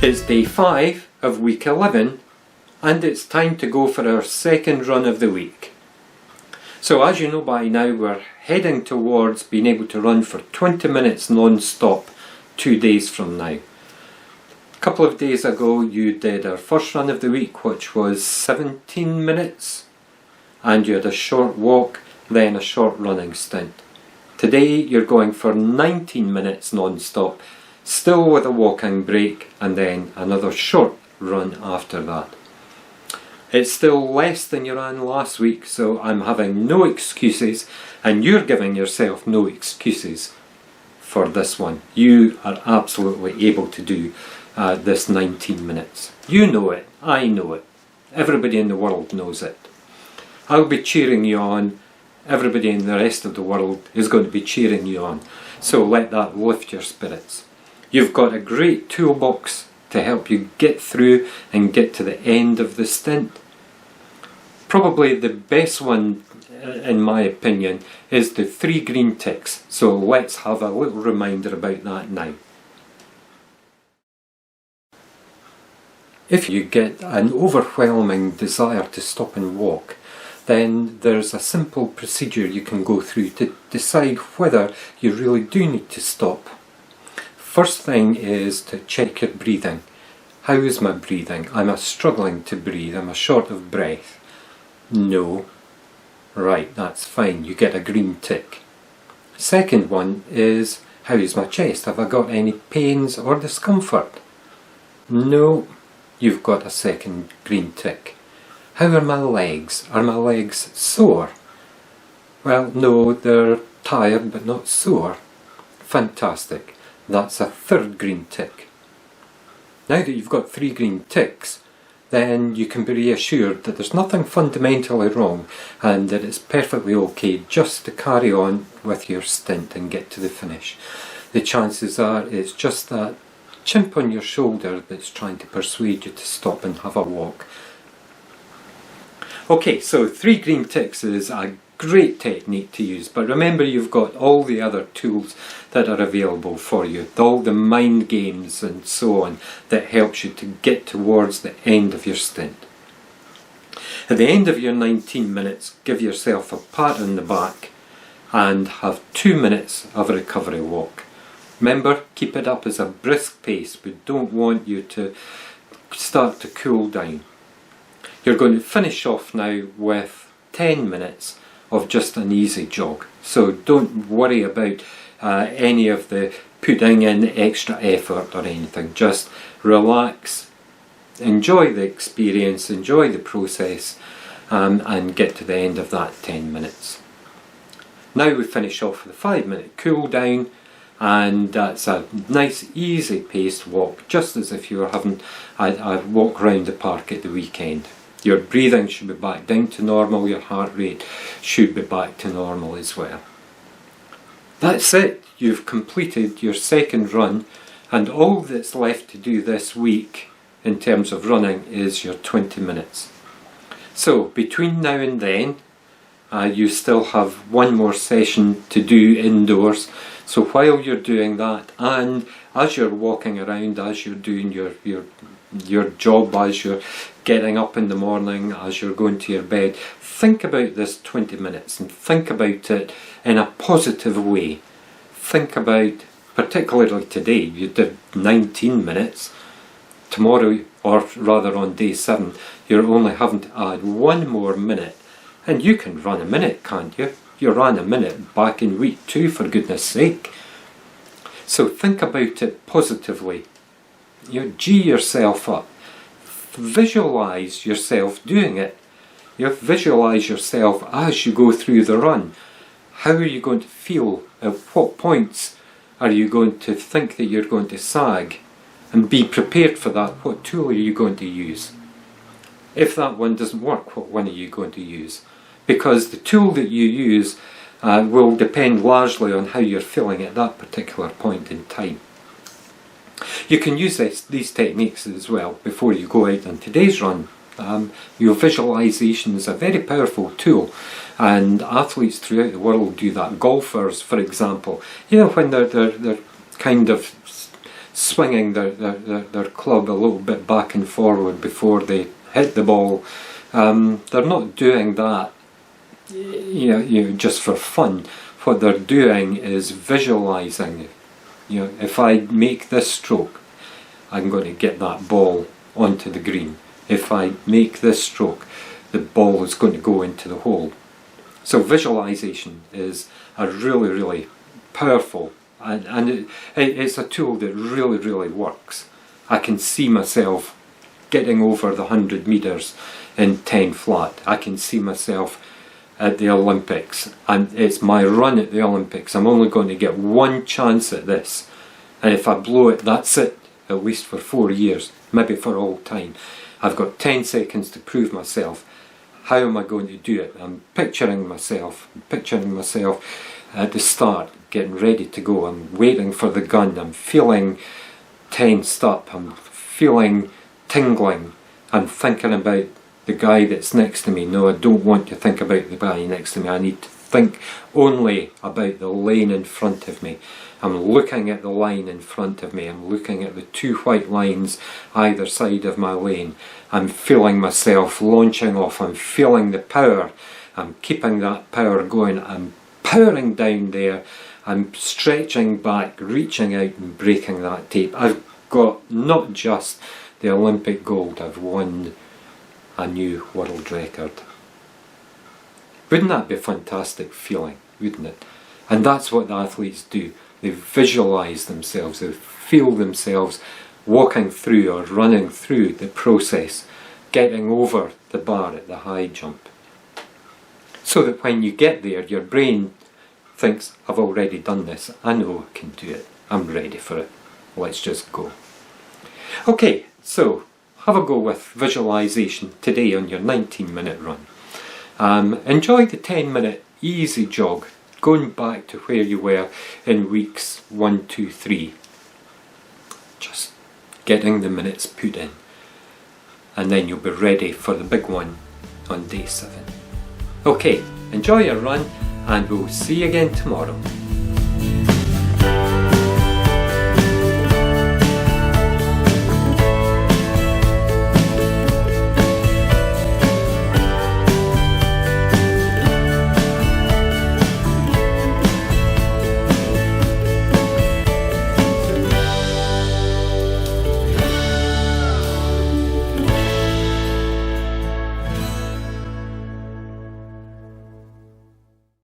It's day 5 of week 11 and it's time to go for our second run of the week. So as you know by now, we're heading towards being able to run for 20 minutes non-stop 2 days from now. A couple of days ago you did our first run of the week, which was 17 minutes, and you had a short walk, then a short running stint. Today you're going for 19 minutes non-stop, still with a walking break, and then another short run after that. It's still less than you ran last week, so I'm having no excuses, and you're giving yourself no excuses for this one. You are absolutely able to do this 19 minutes. You know it, I know it, everybody in the world knows it. I'll be cheering you on, everybody in the rest of the world is going to be cheering you on, so let that lift your spirits. You've got a great toolbox to help you get through and get to the end of the stint. Probably the best one, in my opinion, is the 3 green ticks, so let's have a little reminder about that now. If you get an overwhelming desire to stop and walk, then there's a simple procedure you can go through to decide whether you really do need to stop. First thing is to check your breathing. How is my breathing? Am I struggling to breathe? Am I short of breath? No. Right, that's fine. You get a green tick. Second one is, how is my chest? Have I got any pains or discomfort? No. You've got a second green tick. How are my legs? Are my legs sore? Well, no, they're tired but not sore. Fantastic. That's a third green tick. Now that you've got 3 green ticks, then you can be reassured that there's nothing fundamentally wrong and that it's perfectly okay just to carry on with your stint and get to the finish. The chances are it's just that chimp on your shoulder that's trying to persuade you to stop and have a walk. Okay, so 3 green ticks is a great technique to use, but remember you've got all the other tools that are available for you, all the mind games and so on that helps you to get towards the end of your stint. At the end of your 19 minutes, give yourself a pat on the back and have 2 minutes of a recovery walk. Remember, keep it up as a brisk pace. We don't want you to start to cool down. You're going to finish off now with 10 minutes of just an easy jog. So don't worry about any of the putting in extra effort or anything. Just relax, enjoy the experience, enjoy the process, and get to the end of that 10 minutes. Now we finish off with a 5-minute cool down, and that's a nice easy paced walk, just as if you were having a walk round the park at the weekend. Your breathing should be back down to normal, your heart rate should be back to normal as well. That's it, you've completed your second run, and all that's left to do this week in terms of running is your 20 minutes. So between now and then, you still have one more session to do indoors. So while you're doing that, and as you're walking around, as you're doing your job, as you're getting up in the morning, as you're going to your bed, think about this 20 minutes and think about it in a positive way. Think about, particularly today, you did 19 minutes. Tomorrow, or rather on day 7, you're only having to add 1 more minute. And you can run a minute, can't you? You ran a minute back in week 2, for goodness sake. So think about it positively. You gee yourself up. Visualise yourself doing it. You visualise yourself as you go through the run. How are you going to feel? At what points are you going to think that you're going to sag? And be prepared for that. What tool are you going to use? If that one doesn't work, what one are you going to use? Because the tool that you use will depend largely on how you're feeling at that particular point in time. You can use these techniques as well before you go out on today's run. Your visualisation is a very powerful tool, and athletes throughout the world do that. Golfers, for example, you know, when they're kind of swinging their club a little bit back and forward before they hit the ball. They're not doing that just for fun. What they're doing is visualising. If I make this stroke, I'm going to get that ball onto the green. If I make this stroke, the ball is going to go into the hole. So visualisation is a really, really powerful, and it's a tool that really, really works. I can see myself getting over the 100 metres in 10 flat. I can see myself at the Olympics, and it's my run at the Olympics. I'm only going to get one chance at this, and if I blow it, that's it, at least for 4 years, maybe for all time. I've got 10 seconds to prove myself. How am I going to do it? I'm picturing myself at the start, getting ready to go. I'm waiting for the gun. I'm feeling tensed up. I'm feeling tingling. I'm thinking about the guy that's next to me. No, I don't want to think about the guy next to me. I need to think only about the lane in front of me. I'm looking at the line in front of me. I'm looking at the 2 white lines either side of my lane. I'm feeling myself launching off. I'm feeling the power. I'm keeping that power going. I'm powering down there. I'm stretching back, reaching out and breaking that tape. I've got not just the Olympic gold, I've won a new world record. Wouldn't that be a fantastic feeling, wouldn't it? And that's what the athletes do. They visualise themselves, they feel themselves walking through or running through the process, getting over the bar at the high jump. So that when you get there, your brain thinks, I've already done this, I know I can do it, I'm ready for it, let's just go. Okay, so have a go with visualisation today on your 19-minute run. Enjoy the 10-minute easy jog, going back to where you were in weeks 1, 2, 3. Just getting the minutes put in. And then you'll be ready for the big one on day 7. Okay, enjoy your run and we'll see you again tomorrow.